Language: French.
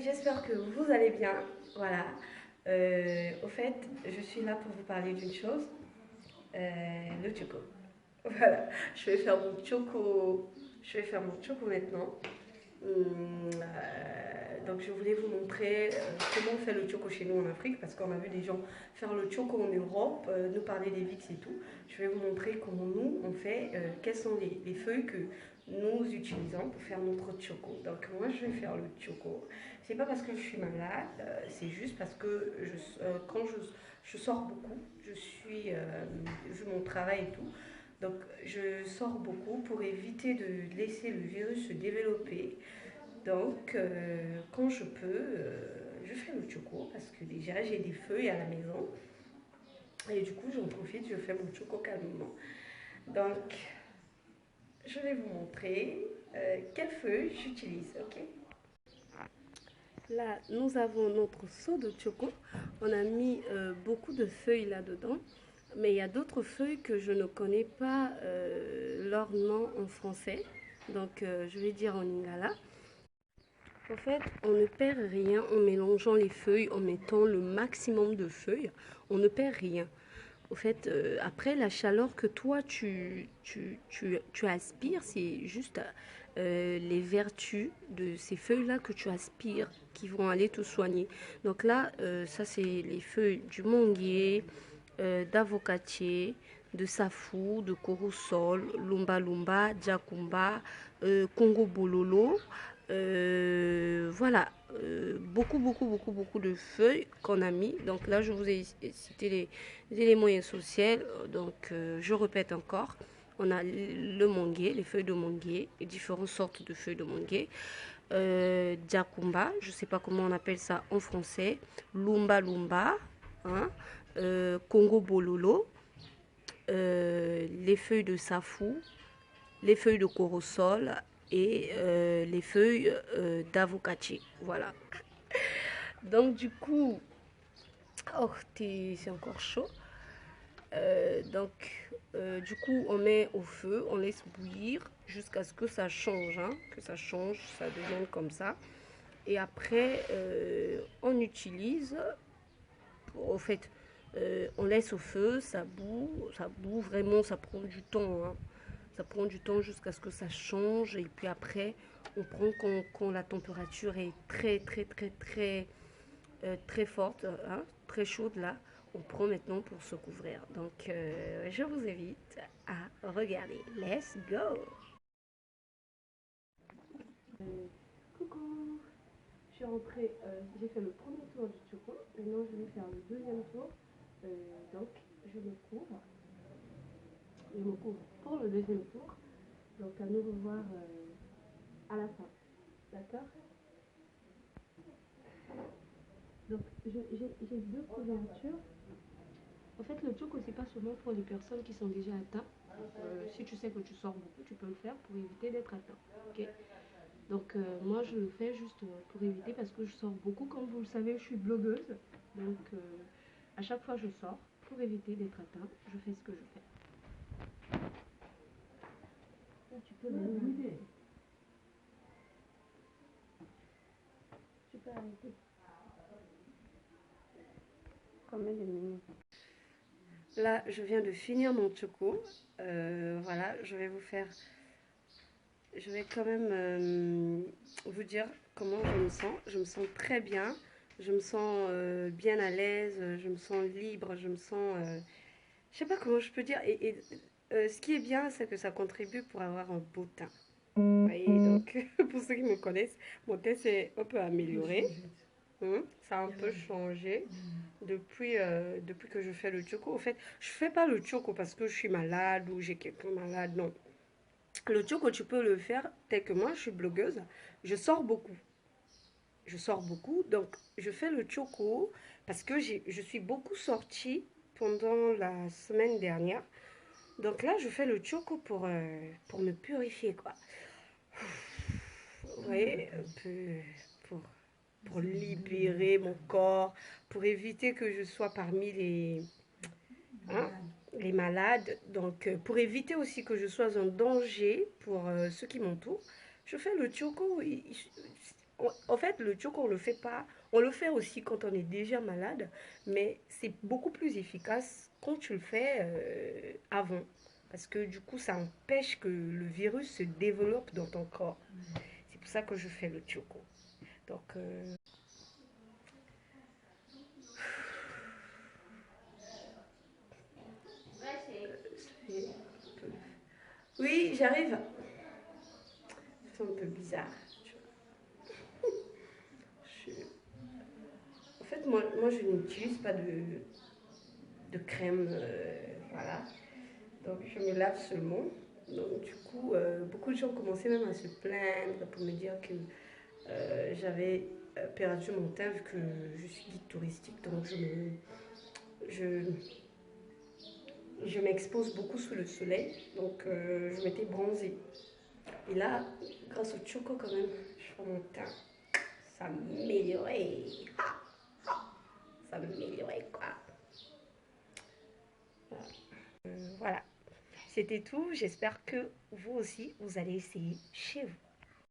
j'espère que vous allez bien. Voilà. Au fait, je suis là pour vous parler d'une chose, le choco. Voilà, je vais faire mon choco. Je vais faire mon choco maintenant. Donc je voulais vous montrer comment on fait le choco chez nous en Afrique parce qu'on a vu des gens faire le choco en Europe, nous parler des VIX et tout. Je vais vous montrer comment nous on fait, quelles sont les feuilles que nous utilisons pour faire notre choco. Donc moi je vais faire le choco. C'est pas parce que je suis malade, c'est juste parce que quand je sors beaucoup, vu mon travail et tout. Donc je sors beaucoup pour éviter de laisser le virus se développer. Donc, quand je peux, je fais le choco parce que déjà j'ai des feuilles à la maison et du coup j'en profite, je fais mon choco calmement. Donc, je vais vous montrer quelles feuilles j'utilise, ok? Là, nous avons notre seau de choco. On a mis beaucoup de feuilles là-dedans. Mais il y a d'autres feuilles que je ne connais pas leur nom en français. Donc, je vais dire en lingala. En fait, on ne perd rien en mélangeant les feuilles, en mettant le maximum de feuilles. On ne perd rien. Au fait, après, la chaleur que toi, tu aspires, c'est juste les vertus de ces feuilles-là que tu aspires qui vont aller te soigner. Donc là, ça, c'est les feuilles du manguier, d'avocatier, de safou, de corosol, lumba lumba, djakumba, congo bololo. Voilà, beaucoup de feuilles qu'on a mis. Donc là, je vous ai cité les éléments essentiels. Donc, je répète encore. On a le manguier, les feuilles de manguier, et différentes sortes de feuilles de manguier. Djakumba, je ne sais pas comment on appelle ça en français. Lumba lumba, hein, Congo bololo, les feuilles de safou, les feuilles de corosol et les feuilles d'avocatier. Voilà. Donc du coup, oh, c'est encore chaud. Du coup, on met au feu, on laisse bouillir jusqu'à ce que ça change, hein, que ça change, ça devienne comme ça. Et après, on utilise, au fait, on laisse au feu, ça bout vraiment, ça prend du temps, hein. Ça prend du temps jusqu'à ce que ça change. Et puis après, on prend quand la température est très forte, hein, très chaude là. On prend maintenant pour se couvrir. Donc, je vous invite à regarder. Let's go! Coucou! Je suis rentrée, j'ai fait le premier tour du choco. Maintenant, je vais faire le deuxième tour. Donc, je me couvre. Je me couvre pour le deuxième tour. Donc, à nous revoir à la fin. D'accord? Donc, j'ai deux couvertures. En fait, le choco, c'est pas seulement pour les personnes qui sont déjà atteintes. Si tu sais que tu sors beaucoup, tu peux le faire pour éviter d'être atteint. Ok? Donc, moi, je le fais juste pour éviter parce que je sors beaucoup. Comme vous le savez, je suis blogueuse. Donc, à chaque fois, je sors pour éviter d'être atteint. Je fais ce que je fais. Là, tu peux même. Tu peux arrêter. Combien de minutes? Là, je viens de finir mon choco. Voilà, je vais quand même vous dire comment je me sens. Je me sens très bien. Je me sens bien à l'aise. Je me sens libre. Je me sens, je sais pas comment je peux dire. Ce qui est bien, c'est que ça contribue pour avoir un beau teint. Vous voyez, donc pour ceux qui me connaissent, mon teint s'est un peu amélioré. Ça a un peu changé depuis que je fais le choco. En fait, je fais pas le choco parce que je suis malade ou j'ai quelqu'un malade, non. Le choco, tu peux le faire tel que moi, je suis blogueuse. Je sors beaucoup. Je sors beaucoup, donc je fais le choco parce que je suis beaucoup sortie pendant la semaine dernière. Donc là, je fais le choco pour me purifier, quoi. Vous voyez, un peu pour pour libérer mon corps, pour éviter que je sois parmi hein, les malades. Donc, pour éviter aussi que je sois un danger pour ceux qui m'entourent, je fais le choco. En fait, le choco, on le fait pas. On le fait aussi quand on est déjà malade, mais c'est beaucoup plus efficace quand tu le fais avant. Parce que du coup, ça empêche que le virus se développe dans ton corps. C'est pour ça que je fais le choco. Donc, c'est- oui, j'arrive. C'est un peu bizarre. Je- En fait, moi je n'utilise pas de crème. Voilà. Donc, je me lave seulement. Donc, du coup, beaucoup de gens commençaient même à se plaindre pour me dire que j'avais perdu mon teint vu que je suis guide touristique. Donc, je, je m'expose beaucoup sous le soleil. Donc, je m'étais bronzée. Et là, grâce au choco, quand même, je vois mon teint. Ça m'améliorait. Ça m'améliorait, quoi. Voilà. C'était tout. J'espère que vous aussi, vous allez essayer chez vous.